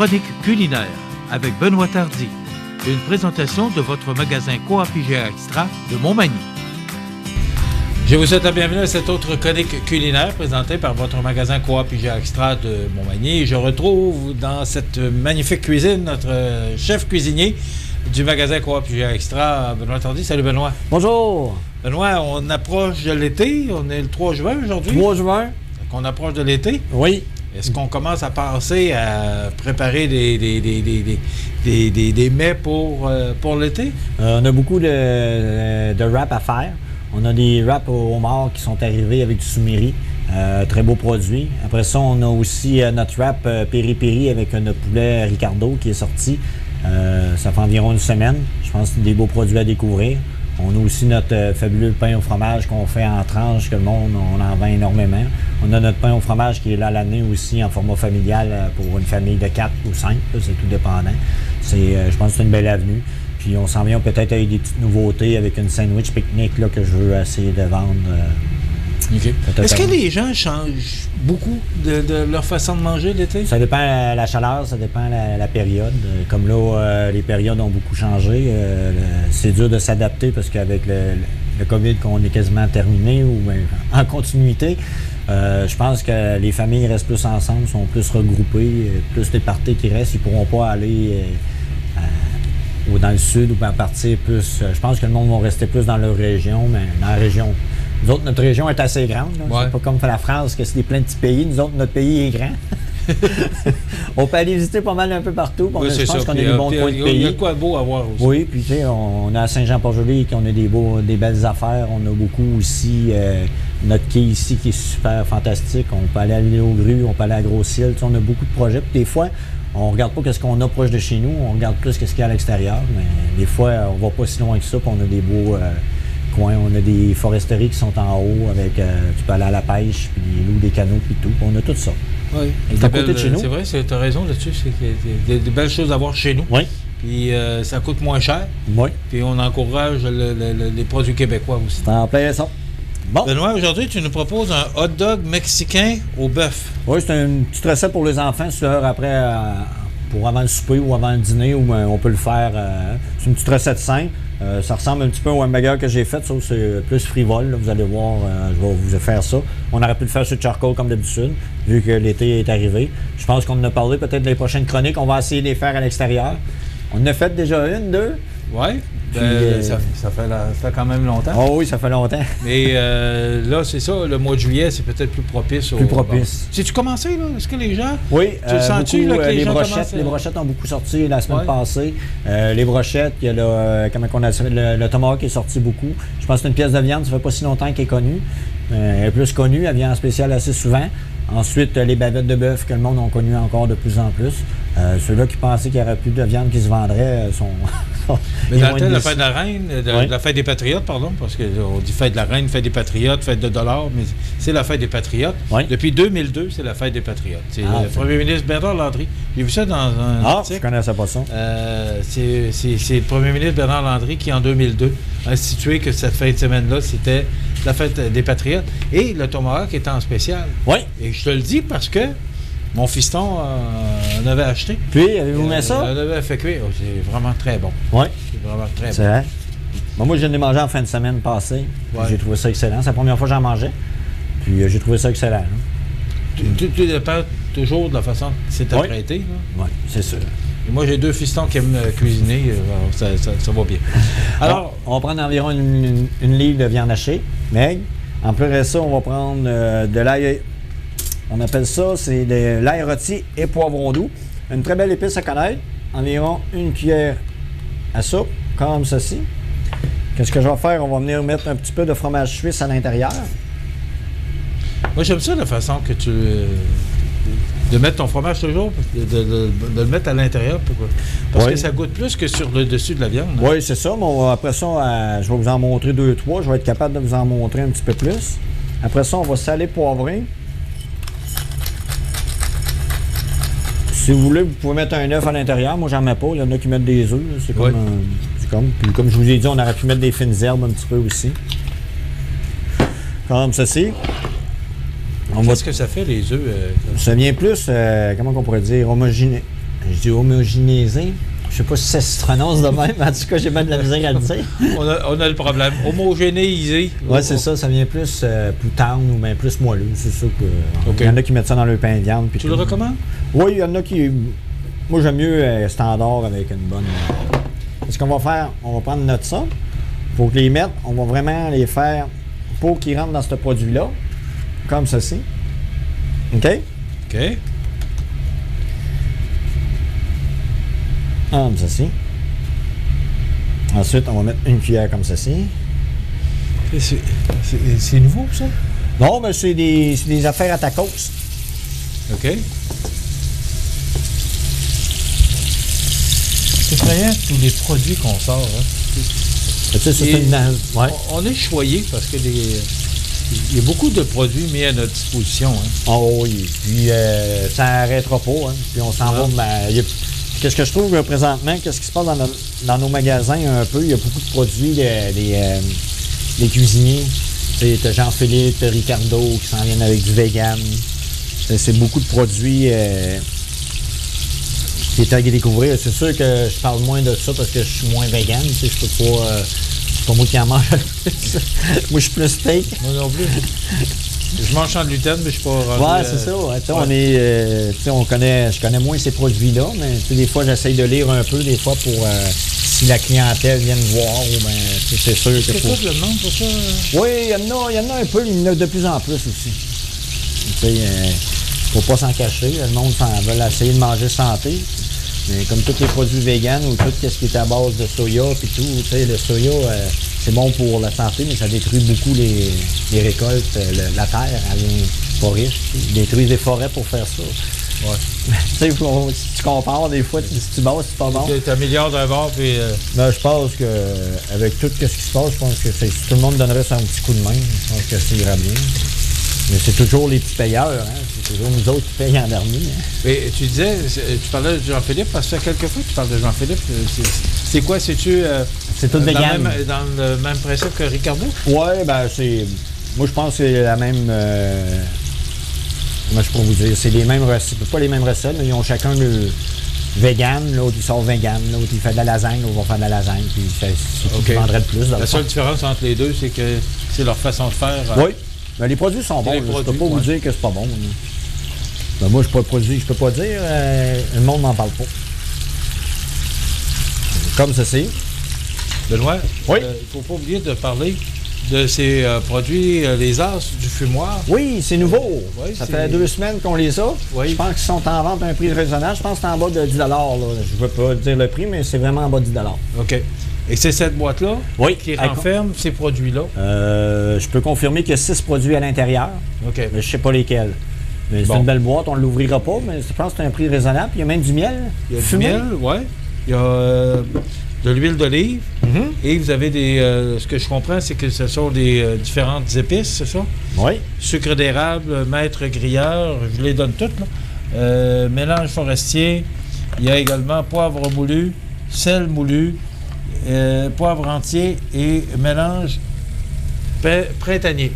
Chronique culinaire avec Benoît Tardy. Une présentation de votre magasin Coop IGA Extra de Montmagny. Je vous souhaite la bienvenue à cette autre chronique culinaire présentée par votre magasin Coop IGA Extra de Montmagny. Je retrouve dans cette magnifique cuisine notre chef cuisinier du magasin Coop IGA Extra, Benoît Tardy. Salut Benoît. Bonjour. Benoît, on approche de l'été. On est le 3 juin aujourd'hui. 3 juin. On approche de l'été. Oui. Est-ce qu'on commence à penser à préparer des mets pour l'été? On a beaucoup de wraps à faire. On a des wraps au homard qui sont arrivés avec du soumiri. Très beau produit. Après ça, on a aussi notre wrap peri-peri avec notre poulet Ricardo qui est sorti. Ça fait environ une semaine. Je pense que c'est des beaux produits à découvrir. On a aussi notre fabuleux pain au fromage qu'on fait en tranches, que le monde, on en vend énormément. On a notre pain au fromage qui est là l'année aussi en format familial pour une famille de 4 ou 5, là, c'est tout dépendant. Je pense que c'est une belle avenue. Puis on s'en vient peut-être avec des petites nouveautés avec une sandwich pique-nique là, que je veux essayer de vendre. Okay. Est-ce que les gens changent beaucoup de leur façon de manger l'été? Ça dépend de la chaleur, ça dépend de la période. Comme là, les périodes ont beaucoup changé. C'est dur de s'adapter parce qu'avec le COVID qu'on est quasiment terminé ou en continuité, je pense que les familles restent plus ensemble, sont plus regroupées, plus des parties qui restent. Ils ne pourront pas aller ou dans le sud ou partir plus. Je pense que le monde va rester plus dans leur région, mais dans la région. Nous autres, notre région est assez grande. Ouais. C'est pas comme la France, que c'est des plein de petits pays. Nous autres, notre pays est grand. On peut aller visiter pas mal un peu partout. Oui, je pense qu'on a des bons coins de pays. Il y a quoi de beau à voir aussi. Oui, puis tu sais, on a à Saint-Jean-Port-Joli, on a des belles affaires. On a beaucoup aussi notre quai ici qui est super fantastique. On peut aller à l'île aux Grues, on peut aller à Gros-Île. On a beaucoup de projets. Puis des fois, on ne regarde pas ce qu'on a proche de chez nous, on regarde plus ce qu'il y a à l'extérieur. Mais des fois, on ne va pas si loin que ça, puis on a des beaux coins. On a des foresteries qui sont en haut avec, tu peux aller à la pêche, puis louer des canaux, puis tout. On a tout ça. Oui. C'est à côté de chez nous. C'est vrai, tu as raison là-dessus. C'est qu'il y a des belles choses à voir chez nous. Oui. Puis ça coûte moins cher. Oui. Puis on encourage les produits québécois aussi. C'est en plein ça. Bon. Benoît, aujourd'hui, tu nous proposes un hot dog mexicain au bœuf. Oui, c'est une petite recette pour les enfants, c'est l'heure après, pour avant le souper ou avant le dîner, où on peut le faire. C'est une petite recette simple. Ça ressemble un petit peu au hamburger que j'ai fait, sauf que c'est plus frivole. Là, vous allez voir, je vais vous faire ça. On aurait pu le faire sur charcoal comme d'habitude, vu que l'été est arrivé. Je pense qu'on en a parlé peut-être dans les prochaines chroniques. On va essayer de les faire à l'extérieur. On en a fait déjà une, deux. Oui. Ça fait quand même longtemps. Oh oui, ça fait longtemps. Mais là, c'est ça, le mois de juillet, c'est peut-être plus propice. Plus propice. Tu commencé, là? Est-ce que les gens... Oui, tu le sens-tu, là, que les gens commencent... Les brochettes ont beaucoup sorti la semaine passée. Les brochettes, il y a le tomahawk qui est sorti beaucoup. Je pense que c'est une pièce de viande, ça fait pas si longtemps qu'elle est connue. Elle est plus connue, elle vient en spécial assez souvent. Ensuite, les bavettes de bœuf que le monde a connu encore de plus en plus. Ceux-là qui pensaient qu'il n'y aurait plus de viande qui se vendrait sont... Mais dans le temps de la fête de la Reine, la fête des Patriotes, pardon, parce qu'on dit fête de la Reine, fête des Patriotes, fête de dollars, mais c'est la fête des Patriotes. Oui. Depuis 2002, c'est la fête des Patriotes. C'est le premier ministre Bernard Landry. J'ai vu ça dans un article. Je connaissais pas ça. C'est le premier ministre Bernard Landry qui, en 2002, a institué que cette fin de semaine-là, c'était la fête des Patriotes. Et le tomahawk était en spécial. Oui. Et je te le dis parce que mon fiston en avait acheté. Puis, avez-vous mis ça? On avait fait cuire. C'est vraiment très bon. Oui. C'est vraiment très bon. C'est vrai. Bon, moi, je l'ai mangé en fin de semaine passée. Ouais. J'ai trouvé ça excellent. C'est la première fois que j'en mangeais. Puis, j'ai trouvé ça excellent. Tout dépend toujours de la façon que c'est apprêté. Oui, c'est sûr. Et moi, j'ai deux fistons qui aiment cuisiner. Ça va bien. Alors, on va prendre environ une livre de viande hachée. Meg, en plus de ça, on va prendre de l'ail. On appelle ça, c'est de l'ail rôti et poivron doux. Une très belle épice à connaître. Environ une cuillère à soupe, comme ceci. Qu'est-ce que je vais faire? On va venir mettre un petit peu de fromage suisse à l'intérieur. Moi, j'aime ça la façon que tu... de mettre ton fromage toujours, de le mettre à l'intérieur. Parce que ça goûte plus que sur le dessus de la viande. Hein? Oui, c'est ça. Mais après ça, je vais vous en montrer 2-3. Je vais être capable de vous en montrer un petit peu plus. Après ça, on va saler, poivrer. Si vous voulez, vous pouvez mettre un œuf à l'intérieur. Moi, j'en mets pas. Il y en a qui mettent des œufs. C'est comme, puis comme je vous ai dit, on aurait pu mettre des fines herbes un petit peu aussi. Comme ceci. Qu'est-ce que ça fait, les œufs? Ça vient plus, comment on pourrait dire, homogéné. Je dis homogénéisé. Je sais pas si ça se prononce de même, en tout cas, j'ai bien de la misère à le dire. On a le problème. Homogénéisé. Oui, c'est ça, ça vient plus tendre ou bien plus moelleux. C'est ça que. Okay. Il y en a qui mettent ça dans leur pain de viande. Tu le recommandes? Oui, il y en a qui. Moi, j'aime mieux standard avec une bonne. Ce qu'on va faire, on va prendre notre ça. Pour que les mettre, on va vraiment les faire pour qu'ils rentrent dans ce produit-là. Comme ceci. OK? OK. Comme ceci. Ensuite, on va mettre une cuillère comme ceci. C'est nouveau, ça? Non, mais c'est des affaires à tacos. OK. C'est effrayant tous les produits qu'on sort. Hein? Ouais. On est choyé parce que il y a beaucoup de produits mis à notre disposition. Hein? Oh oui. Puis ça n'arrêtera pas. Hein? Puis on s'en va. Qu'est-ce que je trouve présentement, qu'est-ce qui se passe dans nos magasins un peu? Il y a beaucoup de produits des cuisiniers. Tu sais, Jean-Philippe, Ricardo qui s'en viennent avec du vegan. C'est beaucoup de produits qui est à découvrir. C'est sûr que je parle moins de ça parce que je suis moins vegan. Tu sais, je peux pas. C'est pas moi qui en mange. Moi, je suis plus steak. Moi non plus. Je mange sans gluten, mais je suis pas rendu... Ouais, c'est ça. Ouais. Je connais moins ces produits-là, mais des fois, j'essaye de lire un peu, des fois, pour si la clientèle vient me voir, ou c'est sûr que... Est-ce que tu as le nom pour ça? Oui, il y en a un peu, il y en a de plus en plus aussi. Tu sais, faut pas s'en cacher, le monde veut essayer de manger santé. Mais comme tous les produits véganes ou tout ce qui est à base de soya puis tout, tu sais, le soya, c'est bon pour la santé, mais ça détruit beaucoup les récoltes. La terre, elle vient pas riche. Ils détruisent des forêts pour faire ça. Ouais. Tu sais, si tu compares, des fois, si tu bosses, c'est pas bon. Tu améliores d'un bord, puis... Ben, je pense qu'avec tout ce qui se passe, je pense que si tout le monde donnerait son petit coup de main, je pense que ça ira bien. Mais c'est toujours les petits payeurs, hein? C'est toujours nous autres qui payent en dernier. Hein? Mais tu disais, tu parlais de Jean-Philippe, parce que quelques fois tu parles de Jean-Philippe. C'est quoi? C'est-tu c'est tout vegan. Dans le même principe que Ricardo? Oui, ben c'est... Moi, je pense que c'est la même... Comment je peux vous dire? C'est les mêmes recettes. Pas les mêmes recettes, mais ils ont chacun le vegan. L'autre, il sort vegan. L'autre, il fait de la lasagne. L'autre va faire de la lasagne. Puis c'est ce qui vendrait le plus. La seule différence entre les deux, c'est que c'est leur façon de faire. Oui. Ben, les produits sont bons. Je ne peux pas vous dire que c'est pas bon. Ben, moi, je ne peux pas dire. Le monde n'en parle pas. Comme ceci. Benoît, oui? Il ne faut pas oublier de parler de ces produits, les As du fumoir. Oui, c'est nouveau. Oui, ça fait 2 semaines qu'on les a. Oui. Je pense qu'ils sont en vente à un prix raisonnable. Je pense que c'est en bas de 10 là. Je ne veux pas dire le prix, mais c'est vraiment en bas de 10 OK. Et c'est cette boîte-là qui renferme ces produits-là? Je peux confirmer qu'il y a 6 produits à l'intérieur. OK. Mais je ne sais pas lesquels. Mais c'est une belle boîte, on ne l'ouvrira pas, mais je pense que c'est un prix raisonnable. Il y a même du miel. Il y a fumé. Du miel, oui. Il y a de l'huile d'olive. Et vous avez ce que je comprends, c'est que ce sont des différentes épices, c'est ça? Oui. Sucre d'érable, maître grilleur, je les donne toutes, là. Mélange forestier. Il y a également poivre moulu, sel moulu, poivre entier et mélange printanier.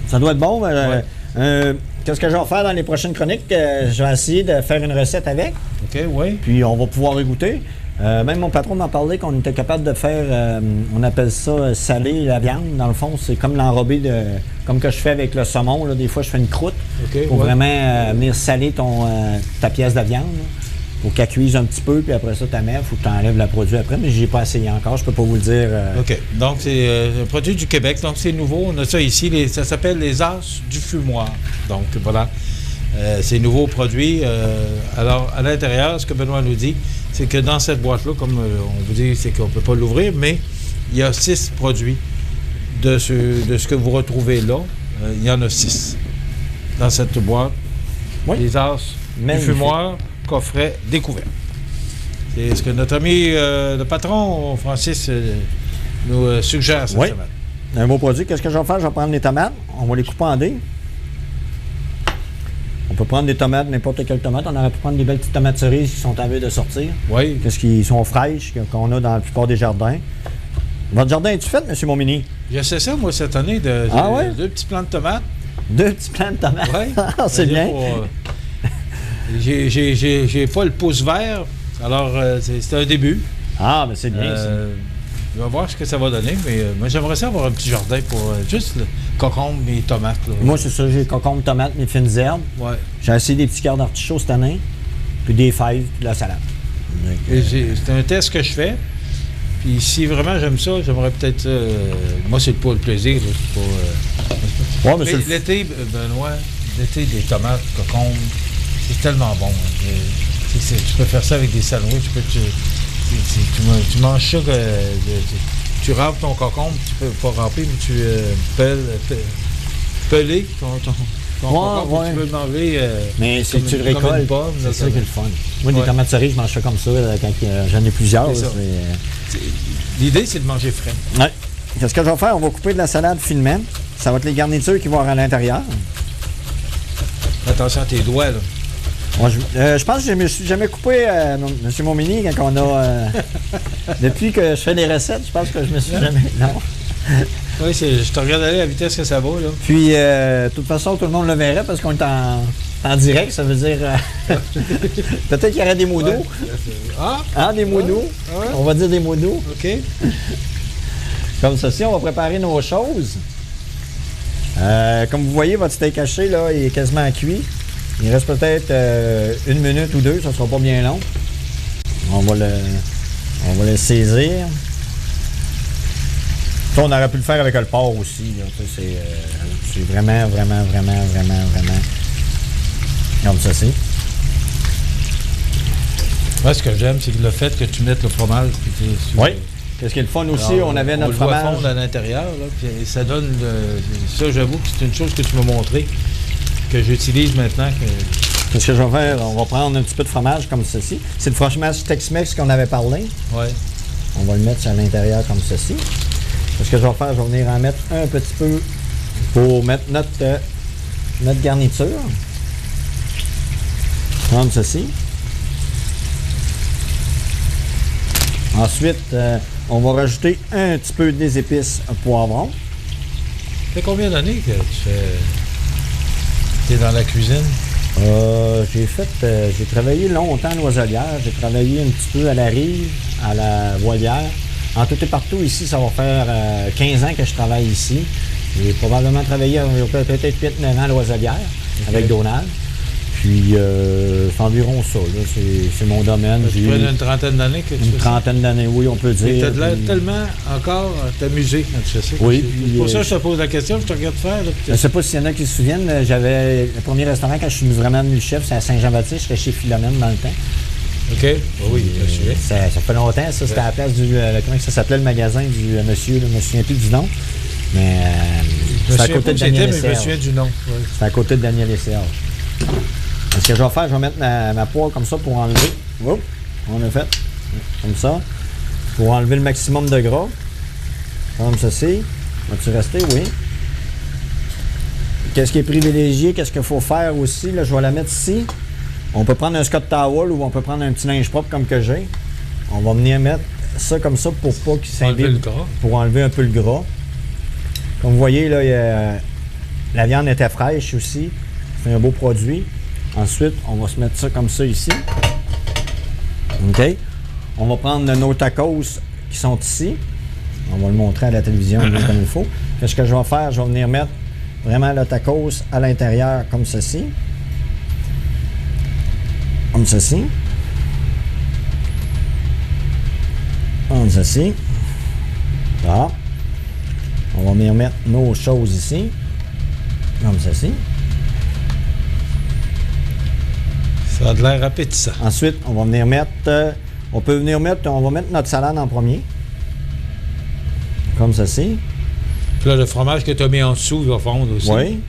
Ça doit être bon. Qu'est-ce que je vais faire dans les prochaines chroniques? Je vais essayer de faire une recette avec. OK, oui. Puis on va pouvoir y goûter. Même mon patron m'a parlé qu'on était capable de faire, on appelle ça saler la viande. Dans le fond, c'est comme l'enrober comme que je fais avec le saumon. Là, des fois, je fais une croûte pour vraiment venir saler ta pièce de viande. Pour qu'elle cuise un petit peu, puis après ça, tu la mets, il faut que tu enlèves le produit après, mais je n'ai pas essayé encore, je peux pas vous le dire. OK. Donc, c'est un produit du Québec, donc c'est nouveau. On a ça ici, ça s'appelle les As du fumoir. Donc, voilà. C'est nouveau produit. Alors, à l'intérieur, ce que Benoît nous dit, c'est que dans cette boîte-là, comme on vous dit, c'est qu'on ne peut pas l'ouvrir, mais il y a 6 produits de ce que vous retrouvez là. Il y en a 6 dans cette boîte. Oui. Les As du fumoir. Coffret découvert. C'est ce que notre ami, le patron, Francis, nous suggère cette semaine. Un beau produit. Qu'est-ce que je vais faire? Je vais prendre les tomates. On va les couper en dés. On peut prendre des tomates, n'importe quelle tomate. On aurait pu prendre des belles petites tomates cerises qui sont en vue de sortir. Oui. Qu'est-ce qui sont fraîches, qu'on a dans la plupart des jardins. Votre jardin est-tu fait, M. Montmini? J'essaie ça, moi, cette année, de 2 petits plants de tomates. 2 petits plants de tomates? Oui. C'est bien. J'ai pas le pouce vert, alors c'est un début. Ah, mais c'est bien, On va voir ce que ça va donner, mais moi, j'aimerais ça avoir un petit jardin pour juste le cocombe et tomates. Là. Moi, c'est ça, j'ai cocombe, tomates, mes fines herbes. Ouais. J'ai essayé des petits cœurs d'artichaut cette année, puis des fèves, puis de la salade. C'est un test que je fais. Puis si vraiment j'aime ça, j'aimerais peut-être... moi, c'est pas le plaisir. Là, mais l'été, Benoît, l'été, des tomates, cocombes, c'est tellement bon. Hein. Tu peux faire ça avec des sandwichs. Tu manges ça, tu râpes ton cocombe, tu peux pas râper, mais tu peler ton cocombe, tu peux le manger. Mais si tu le récoltes, c'est ça qui est le fun. Moi, des tomates cerises, je mange ça comme ça quand j'en ai plusieurs. L'idée, c'est de manger frais. Oui. Qu'est-ce que je vais faire? On va couper de la salade finement. Ça va être les garnitures qui vont avoir à l'intérieur. Attention à tes doigts, là. Bon, je pense que je ne me suis jamais coupé, M. Momini, quand on a... depuis que je fais les recettes, je pense que je me suis jamais... Non. Oui, je te regarde aller à la vitesse que ça va, là. Puis, de toute façon, tout le monde le verrait parce qu'on est en direct, ça veut dire... peut-être qu'il y aurait des mots d'eau. Des mots d'eau. Ouais. On va dire des mots d'eau. OK. Comme ceci, on va préparer nos choses. Comme vous voyez, votre steak haché, là, il est quasiment cuit. Il reste peut-être 1 minute ou 2, ça ne sera pas bien long. On va le saisir. Ça, on aurait pu le faire avec le porc aussi. C'est vraiment comme ceci. Moi, ce que j'aime, c'est le fait que tu mettes le fromage. Oui. Qu'est-ce qui est le fun aussi, alors, on avait notre fromage. On le voit fondre à l'intérieur, là, puis ça donne... ça, j'avoue que c'est une chose que tu m'as montré, que j'utilise maintenant. Qu'est-ce que je vais faire? On va prendre un petit peu de fromage comme ceci. C'est le fromage Tex-Mex qu'on avait parlé. Oui. On va le mettre à l'intérieur comme ceci. Ce que je vais faire, je vais venir en mettre un petit peu pour mettre notre garniture. Comme ceci. Ensuite, on va rajouter un petit peu des épices poivrons. Ça fait combien d'années que tu es dans la cuisine? J'ai travaillé longtemps à Noiselière. J'ai travaillé un petit peu à la Rive, à la Voilière. En tout et partout, ici, ça va faire 15 ans que je travaille ici. J'ai probablement travaillé peut-être 8-9 ans à Noiselière avec Donald. Puis, c'est environ ça. C'est mon domaine. Tu près d'une trentaine d'années que tu fais ça? Une trentaine d'années, oui, on peut dire. Tu as l'air tellement encore t'amuser quand tu fais ça. Oui. C'est pour ça que je te pose la question, je te regarde faire. Là, je ne sais pas s'il y en a qui se souviennent. J'avais le premier restaurant quand je suis vraiment devenu chef, c'est à Saint-Jean-Baptiste. J'étais chez Philomène dans le temps. OK. Oui, je suis. Ça fait longtemps. Ça, c'était à la place du... comment ça s'appelait le magasin du monsieur? Je ne me souviens plus du nom. Mais c'est à côté de Daniel et Serge. Je me souviens du nom. Ouais. C'est à côté de Daniel et Serge. Ce que je vais faire, je vais mettre ma poêle comme ça pour enlever. Oups, on a fait. Comme ça. Pour enlever le maximum de gras. Comme ceci. Va-tu rester? Oui. Qu'est-ce qui est privilégié? Qu'est-ce qu'il faut faire aussi? Là, je vais la mettre ici. On peut prendre un Scott Towel ou on peut prendre un petit linge propre comme que j'ai. On va venir mettre ça comme ça pour pas qu'il s'imbibe. Pour enlever un peu le gras. Comme vous voyez, là, la viande était fraîche aussi. C'est un beau produit. Ensuite, on va se mettre ça comme ça ici. OK? On va prendre nos tacos qui sont ici. On va le montrer à la télévision comme il faut. Qu'est-ce que je vais faire? Je vais venir mettre vraiment le tacos à l'intérieur comme ceci. Comme ceci. Comme ceci. Là. On va venir mettre nos choses ici. Comme ceci. Ça a de l'air appétissant. Ensuite, on va venir mettre... on va mettre notre salade en premier. Comme ceci. Puis là, le fromage que tu as mis en dessous, il va fondre aussi. Oui.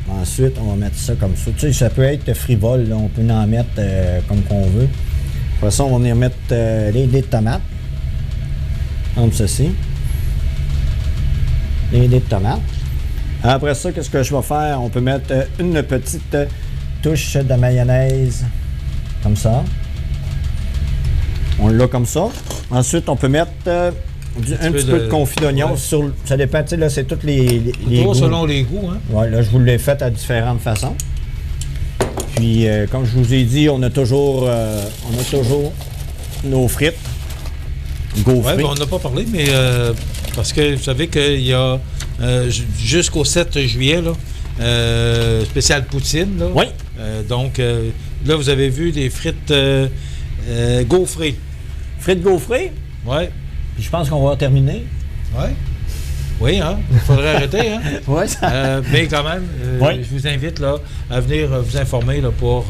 Ensuite, on va mettre ça comme ça. Tu sais, ça peut être frivole, là. On peut en mettre comme qu'on veut. Après ça, on va venir mettre les dés de tomates. Comme ceci. Les dés de tomates. Après ça, qu'est-ce que je vais faire? On peut mettre une petite touche de mayonnaise. Comme ça. On l'a comme ça. Ensuite, on peut mettre un petit peu de confit d'oignon. Ouais. Ça dépend, tu sais, là, c'est tous les goûts. Selon les goûts, hein? Oui, là, je vous l'ai fait à différentes façons. Puis, comme je vous ai dit, on a toujours nos frites. Oui, ben, on n'a pas parlé, mais parce que vous savez qu'il y a jusqu'au 7 juillet, là, spécial poutine. Là. Oui. Donc, là, vous avez vu des frites gaufrées. Frites gaufrées? Oui. Puis je pense qu'on va terminer. Oui. Oui, hein? Il faudrait arrêter, hein? Oui. Mais quand même, je vous invite là, à venir vous informer là, pour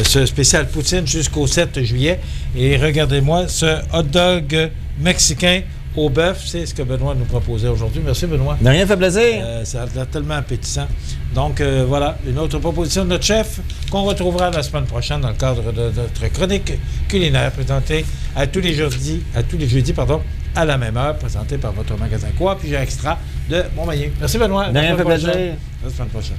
ce spécial poutine jusqu'au 7 juillet. Et regardez-moi, ce hot dog mexicain au bœuf, c'est ce que Benoît nous proposait aujourd'hui. Merci, Benoît. De rien, fait plaisir. Ça a l'air tellement appétissant. Donc, voilà, une autre proposition de notre chef qu'on retrouvera la semaine prochaine dans le cadre de notre chronique culinaire présentée à tous les jeudis, à la même heure, présentée par votre magasin Coop Extra de Montmagny. Merci, Benoît. De rien, fait plaisir. À la semaine prochaine.